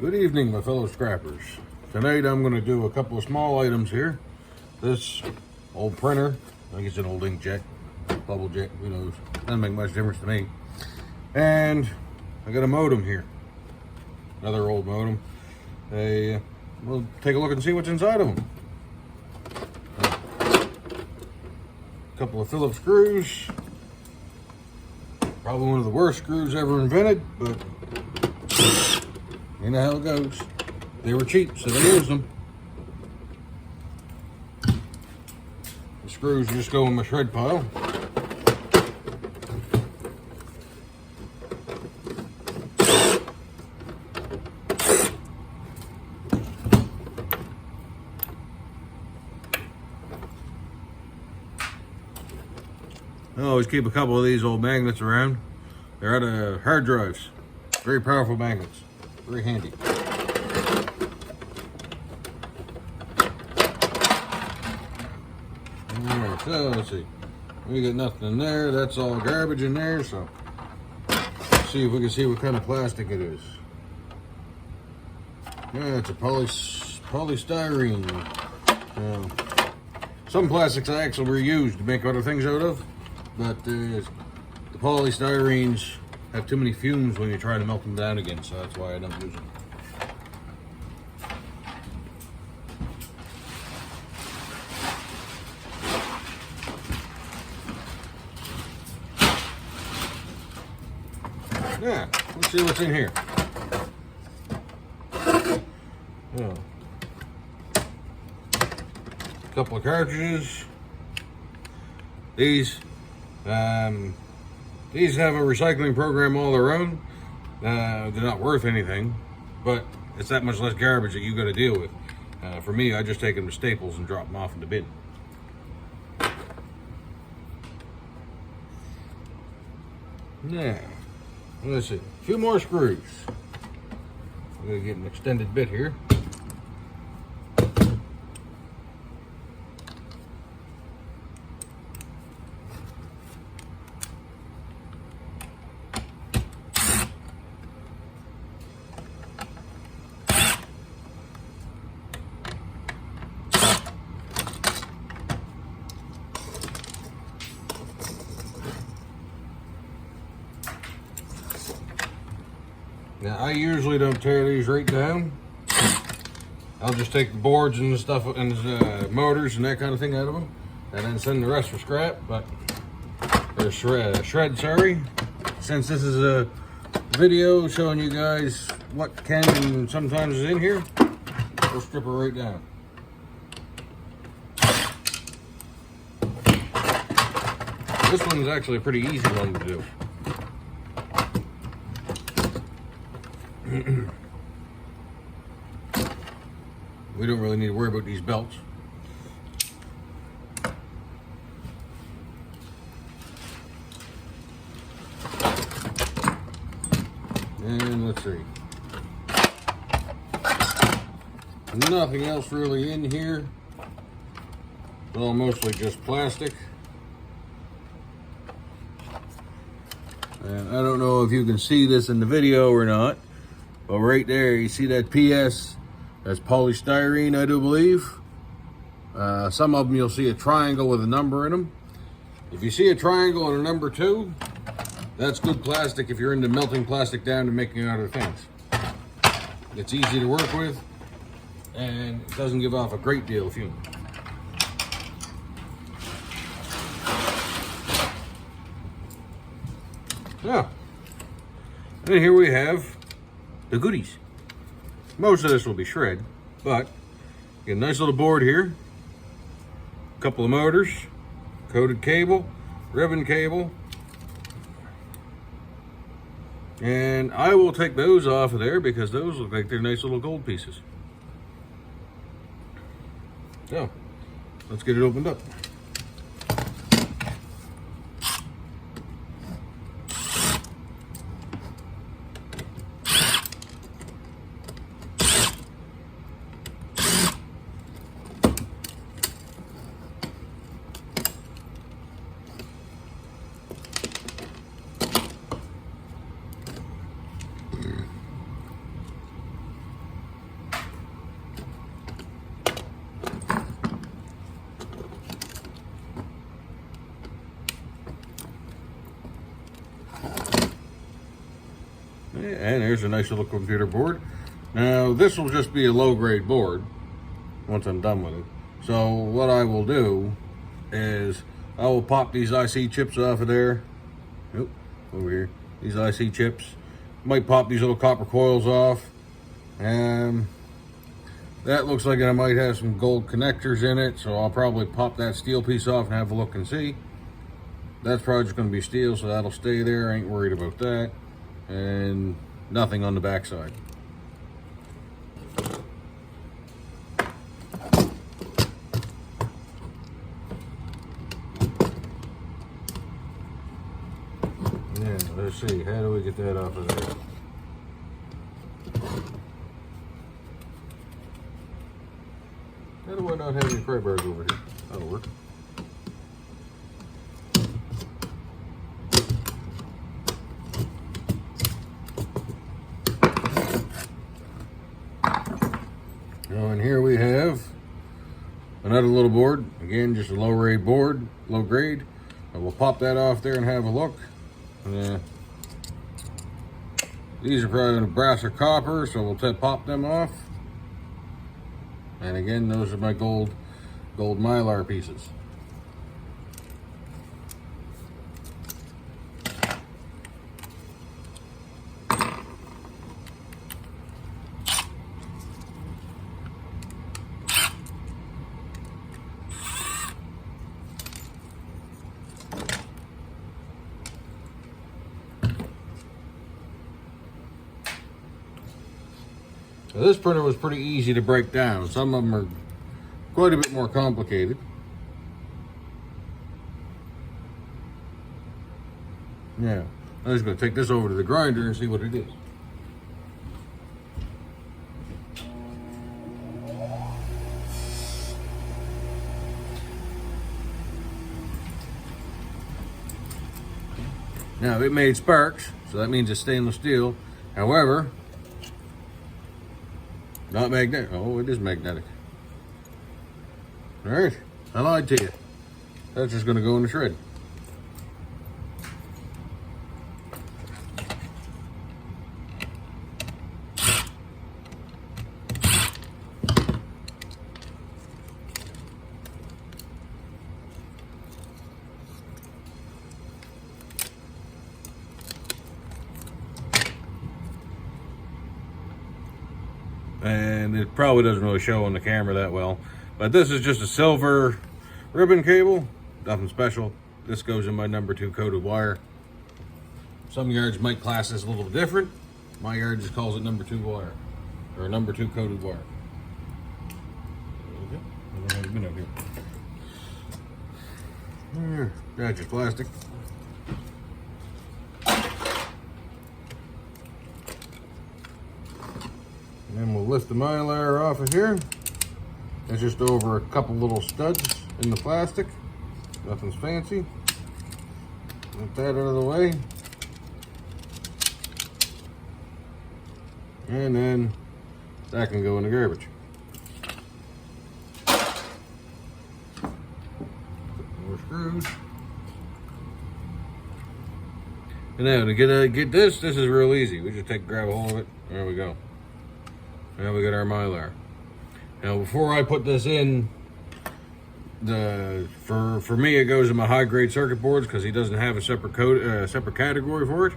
Good evening, my fellow scrappers. Tonight I'm going to do a couple of small items here. This old printer, I think it's an old inkjet, bubble jet, who knows. Doesn't make much difference to me. And I got a modem here. Another old modem. We'll take a look and see what's inside of them. A couple of Phillips screws. Probably one of the worst screws ever invented, but you know how it goes. They were cheap, so they used them. The screws just go in my shred pile. I always keep a couple of these old magnets around. They're out of hard drives. Very powerful magnets. Very handy. Alright, so let's see. We got nothing in there. That's all garbage in there, so let's see if we can see what kind of plastic it is. Yeah, it's a polystyrene. Some plastics I actually reuse to make other things out of, but the polystyrenes have too many fumes when you try to melt them down again, so that's why I don't use them. Yeah, let's see what's in here. Yeah. A couple of cartridges. These have a recycling program all their own. They're not worth anything, but it's that much less garbage that you got to deal with. For me, I just take them to Staples and drop them off in the bin. Now, let's see. A few more screws. I'm going to get an extended bit here. Now, I usually don't tear these right down. I'll just take the boards and the stuff and the motors and that kind of thing out of them, and then send the rest for scrap. But or shred, sorry. Since this is a video showing you guys what can sometimes is in here, we'll strip her right down. This one's actually a pretty easy one to do. We don't really need to worry about these belts. And let's see. Nothing else really in here. It's all mostly just plastic. And I don't know if you can see this in the video or not. But right there, you see that PS? That's polystyrene, I do believe. Some of them you'll see a triangle with a number in them. If you see a triangle and a number 2, that's good plastic if you're into melting plastic down and making other things. It's easy to work with, and it doesn't give off a great deal of fume. Yeah. And here we have the goodies. Most of this will be shred, but get a nice little board here, a couple of motors, coated cable, ribbon cable, and I will take those off of there because those look like they're nice little gold pieces. So, let's get it opened up. And there's a nice little computer board. Now this will just be a low grade board once I'm done with it. So what I will do is I will pop these IC chips off of there. Oop, over here. These IC chips. Might pop these little copper coils off. And that looks like it might have some gold connectors in it, so I'll probably pop that steel piece off and have a look and see. That's probably just going to be steel, so that'll stay there. I ain't worried about that. And nothing on the backside. Yeah, let's see. How do we get that off of there? How do I not have any pry bars over here? That'll work. Now, and here we have another little board. Again, just a low grade board, low grade. I will pop that off there and have a look. These are probably brass or copper, so we'll pop them off. And again, those are my gold mylar pieces. Now, this printer was pretty easy to break down. Some of them are quite a bit more complicated. Yeah, I'm just going to take this over to the grinder and see what it is. Now, it made sparks, so that means it's stainless steel. However, not magnetic. Oh, it is magnetic. All right, I lied to you. That's just going to go in the shred. And it probably doesn't really show on the camera that well, but this is just a silver ribbon cable, nothing special. This goes in my number 2 coated wire. Some yards might class this a little different. My yard just calls it number 2 wire, or number 2 coated wire. Okay. I don't know how it's been up here. That's just plastic. And then we'll lift the mylar off of here. It's just over a couple little studs in the plastic. Nothing's fancy. Get that out of the way. And then that can go in the garbage. More screws. And now to get this is real easy. We just grab a hold of it. There we go. Now we got our mylar. Now before I put this in, for me it goes in my high grade circuit boards because he doesn't have a separate category for it.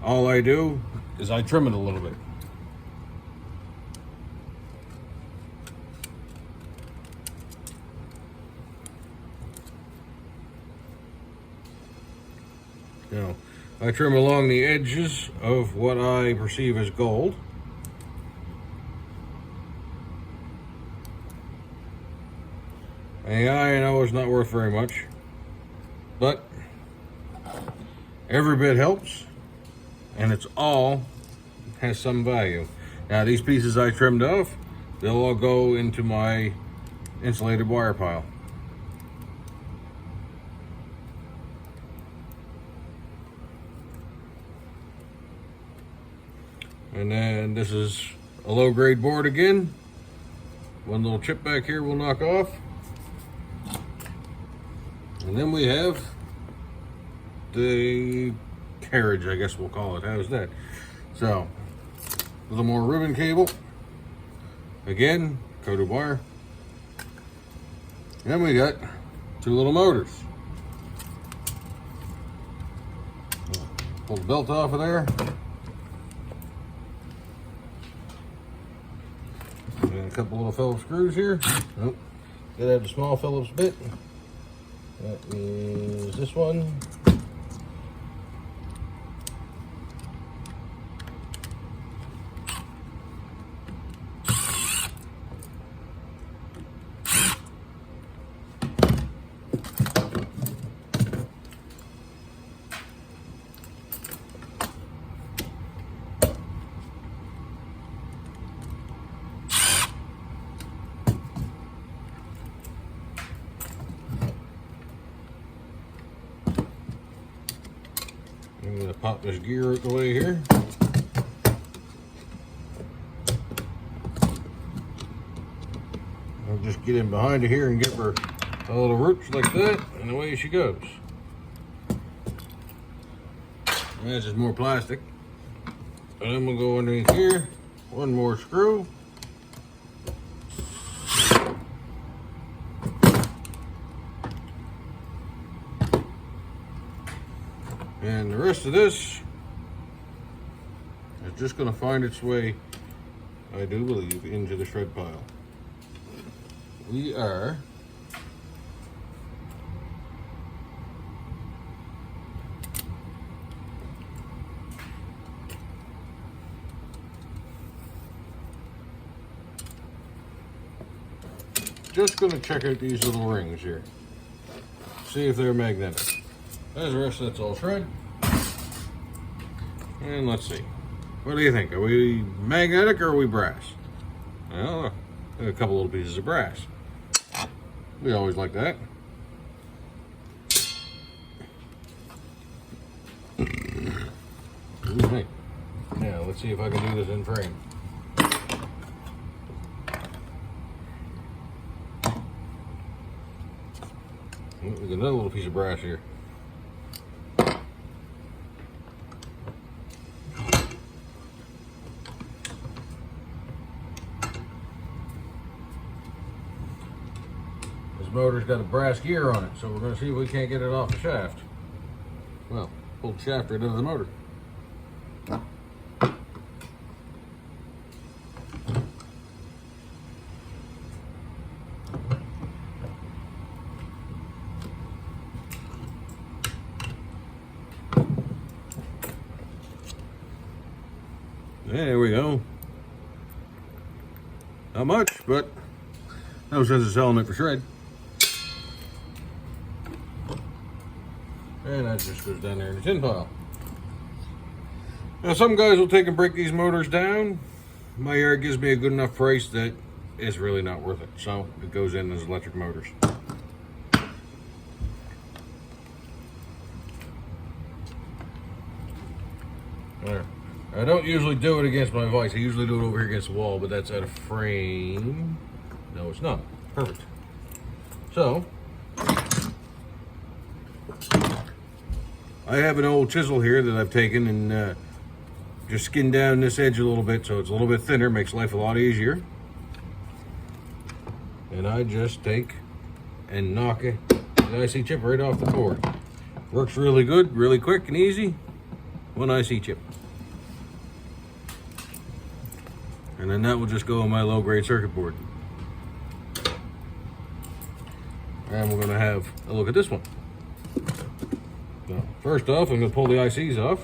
All I do is I trim it a little bit. Now I trim along the edges of what I perceive as gold. AI, I know, is not worth very much, but every bit helps, and it's all has some value. Now, these pieces I trimmed off, they'll all go into my insulated wire pile. And then this is a low grade board again. One little chip back here will knock off. And then we have the carriage, I guess we'll call it. How's that? So, a little more ribbon cable. Again, coated wire. And we got 2 little motors. Pull the belt off of there. And a couple little Phillips screws here. Oh, gotta have the small Phillips bit. That is this one. I'm going to pop this gear out the way here. I'll just get in behind her here and give her a little roots like that, and away she goes. And that's just more plastic. And I'm going to go underneath here, one more screw. And the rest of this is just going to find its way, I do believe, into the shred pile. We are just going to check out these little rings here, see if they're magnetic. As the rest of that's all shred. And let's see. What do you think? Are we magnetic or are we brass? Well, a couple little pieces of brass. We always like that. Excuse me. Now, let's see if I can do this in frame. We got another little piece of brass here. This motor's got a brass gear on it, so we're going to see if we can't get it off the shaft. Well, pull the shaft right out of the motor. There we go. Not much, but no sense of selling it for shred. And that just goes down there in the tin pile. Now some guys will take and break these motors down. My yard gives me a good enough price that it's really not worth it. So it goes in as electric motors. There. I don't usually do it against my vise. I usually do it over here against the wall, but that's out of frame. No, it's not. Perfect. So, I have an old chisel here that I've taken and just skinned down this edge a little bit so it's a little bit thinner, makes life a lot easier. And I just take and knock the IC chip right off the board. Works really good, really quick and easy. One IC chip. And then that will just go on my low-grade circuit board. And we're going to have a look at this one. So, first off, I'm going to pull the ICs off.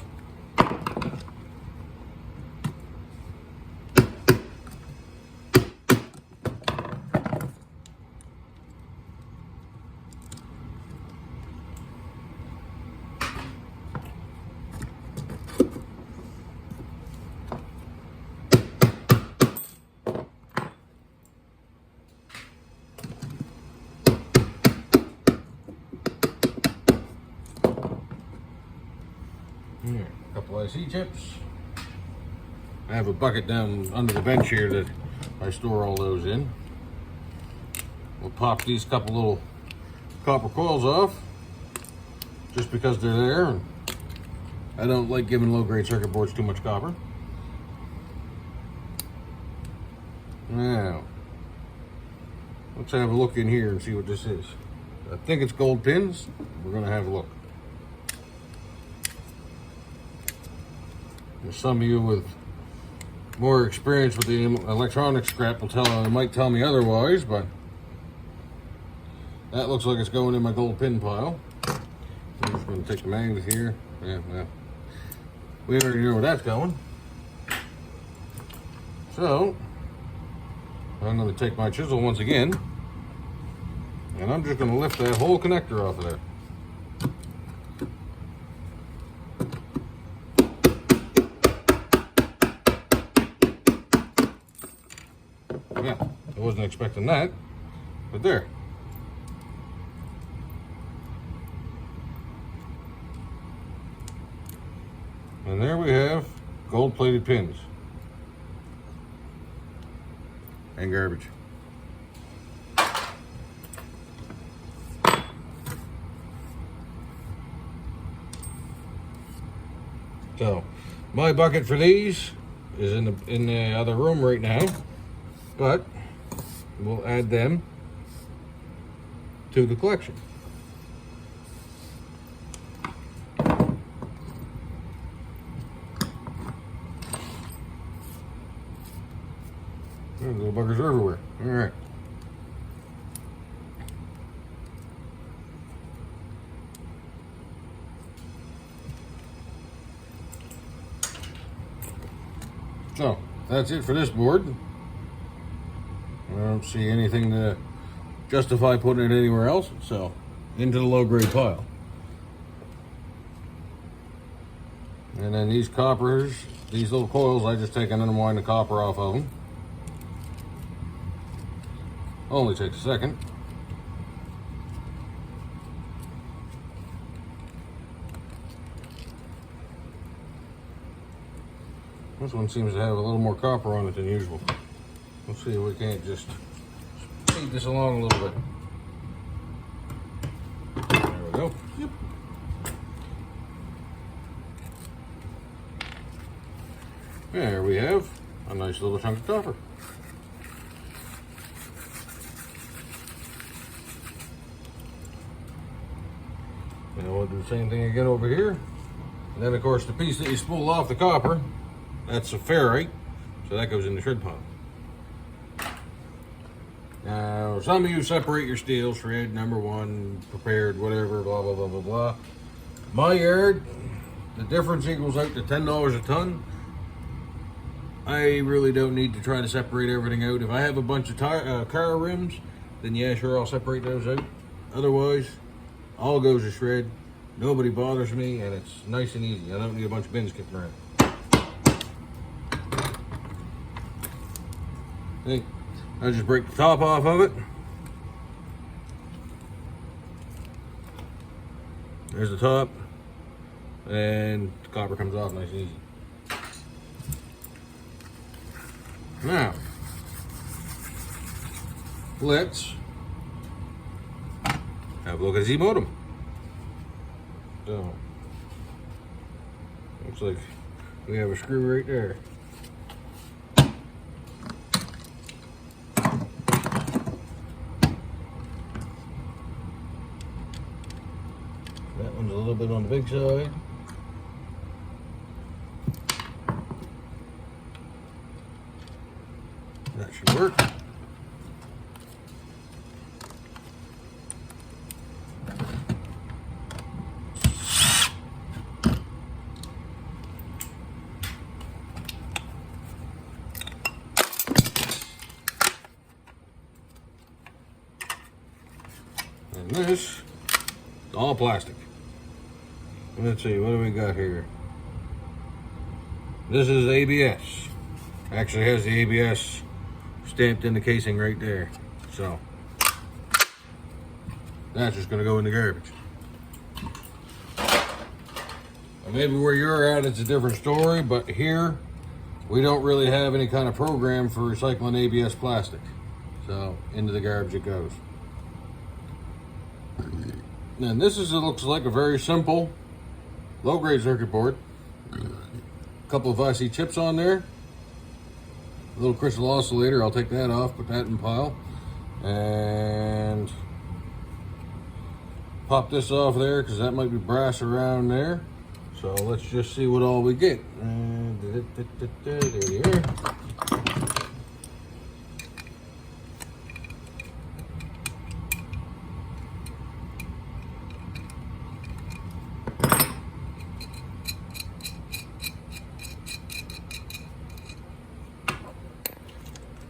Here, a couple IC chips. I have a bucket down under the bench here that I store all those in. We'll pop these couple little copper coils off just because they're there. And I don't like giving low-grade circuit boards too much copper. Now, let's have a look in here and see what this is. I think it's gold pins. We're gonna have a look. And some of you with more experience with the electronics scrap might tell me otherwise, but that looks like it's going in my gold pin pile. I'm just going to take the magnet here. Yeah, we already know where that's going. So I'm going to take my chisel once again, and I'm just going to lift that whole connector off of there. Yeah, I wasn't expecting that, but there. And there we have gold-plated pins and garbage. So, my bucket for these is in the other room right now, but we'll add them to the collection. Little buggers are everywhere. All right. So, that's it for this board. I don't see anything to justify putting it anywhere else, so into the low grade pile. And then these coppers, these little coils, I just take and unwind the copper off of them. Only takes a second. This one seems to have a little more copper on it than usual. Let's see if we can't just speed this along a little bit. There we go. Yep. There we have a nice little chunk of copper. And we'll do the same thing again over here. And then of course the piece that you spool off the copper, that's a ferrite, so that goes in the shred pile. Now, some of you separate your steel, shred, number one, prepared, whatever, blah, blah, blah, blah, blah. My yard, the difference equals out to $10 a ton. I really don't need to try to separate everything out. If I have a bunch of car rims, then yeah, sure, I'll separate those out. Otherwise, all goes to shred. Nobody bothers me, and it's nice and easy. I don't need a bunch of bins kicking around. Okay, I just break the top off of it. There's the top, and the copper comes off nice and easy. Now, let's have a look at the modem. So, looks like we have a screw right there. That one's a little bit on the big side. That should work. And this is all plastic. Let's see, what do we got here? This is ABS. Actually has the ABS stamped in the casing right there. So that's just gonna go in the garbage. And maybe where you're at it's a different story, but here we don't really have any kind of program for recycling ABS plastic. So into the garbage it goes. And this is, it looks like a very simple low-grade circuit board. A couple of IC chips on there. little crystal oscillator. I'll take that off, put that in pile, and pop this off there because that might be brass around there. So let's just see what all we get. There we are.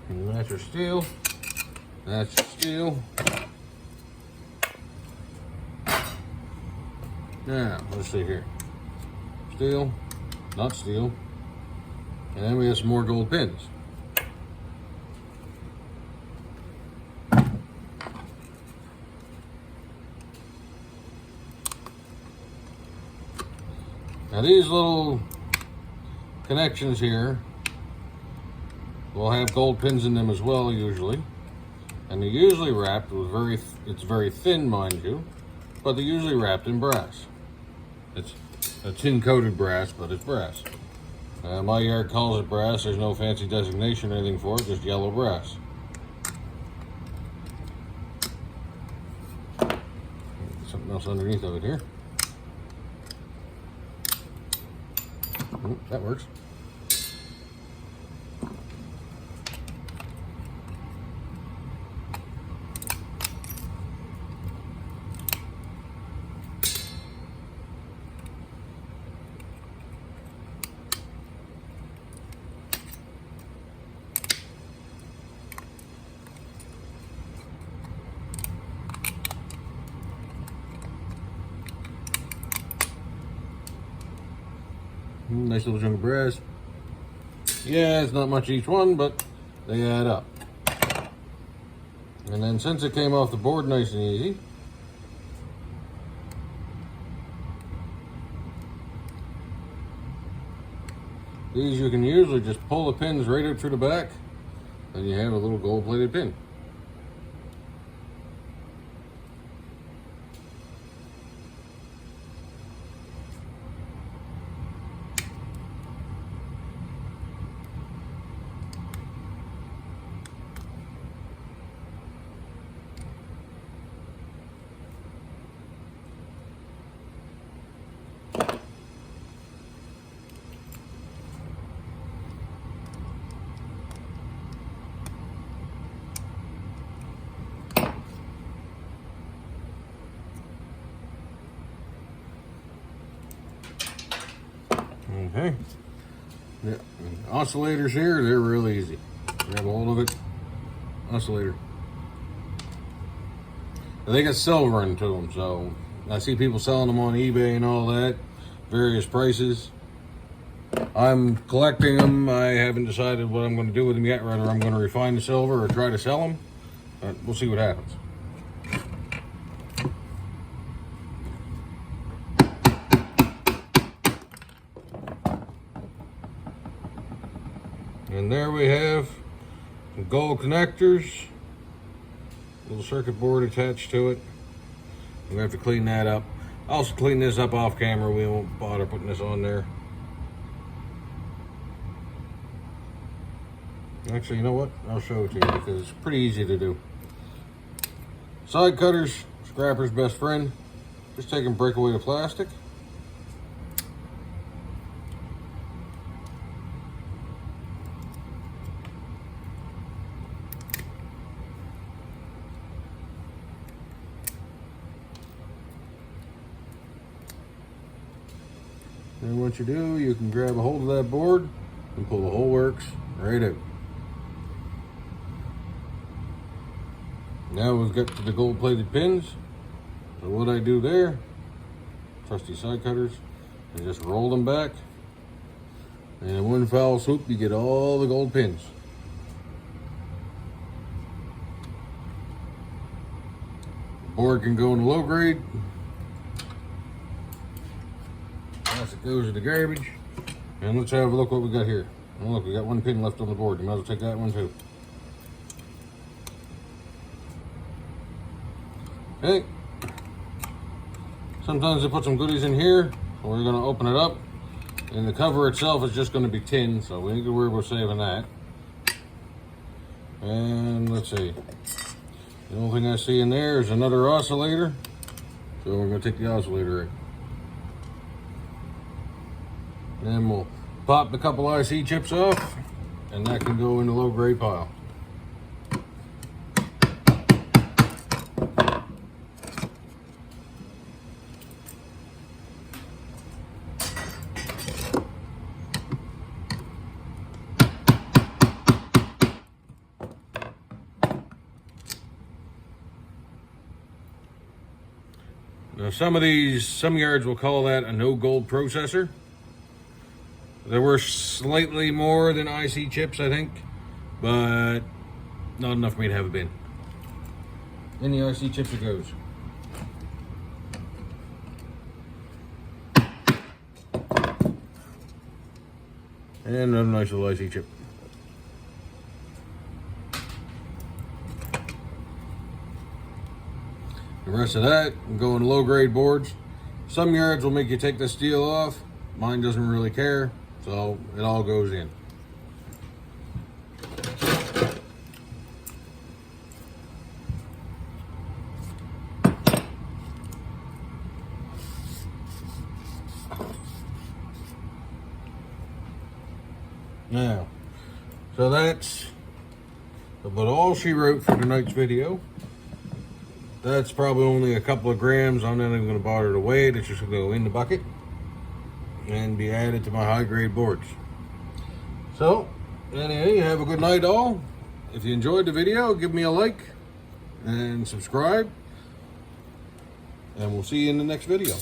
And that's your steel. That's your steel. Now, let's see here. Steel, not steel. And then we have some more gold pins. Now these little connections here will have gold pins in them as well, usually. And they're usually wrapped with it's very thin, mind you, but they're usually wrapped in brass. It's a tin-coated brass, but it's brass. My yard calls it brass. There's no fancy designation or anything for it, just yellow brass. Something else underneath of it here. That works. Nice little chunk of brass. Yeah, it's not much each one, but they add up. And then since it came off the board nice and easy, these you can usually just pull the pins right out through the back, and you have a little gold-plated pin. Okay. Yeah. Oscillators here, they're real easy. Grab a hold of it. Oscillator. They got silver into them, so I see people selling them on eBay and all that, various prices. I'm collecting them. I haven't decided what I'm going to do with them yet, whether I'm going to refine the silver or try to sell them. But we'll see what happens. And there we have some gold connectors, little circuit board attached to it. We're going to have to clean that up. I'll also clean this up off camera. We won't bother putting this on there. Actually, you know what? I'll show it to you because it's pretty easy to do. Side cutters, scrapper's best friend. Just take and break away the plastic. And what you do, you can grab a hold of that board and pull the whole works right out. Now we've got to the gold-plated pins. So what I do there, trusty side cutters, and just roll them back. And in one foul swoop, you get all the gold pins. The board can go in low grade. It goes to the garbage. And let's have a look what we got here. Oh, look, we got one pin left on the board. You might as well take that one too. Okay. Sometimes they put some goodies in here, so we're going to open it up. And the cover itself is just going to be tin, so we need to worry about saving that. And let's see. The only thing I see in there is another oscillator. So we're going to take the oscillator in. Then we'll pop a couple IC chips off, and that can go in the low grade pile. Now some yards will call that a no gold processor. There were slightly more than IC chips, I think, but not enough for me to have a bin. In the IC chips it goes. And another nice little IC chip. The rest of that can go in low grade boards. Some yards will make you take the steel off. Mine doesn't really care, so it all goes in. Now, so that's about all she wrote for tonight's video. That's probably only a couple of grams. I'm not even going to bother to weigh it. It's just going to go in the bucket and be added to my high grade boards. So, anyway, have a good night all. If you enjoyed the video, give me a like and subscribe. And we'll see you in the next video.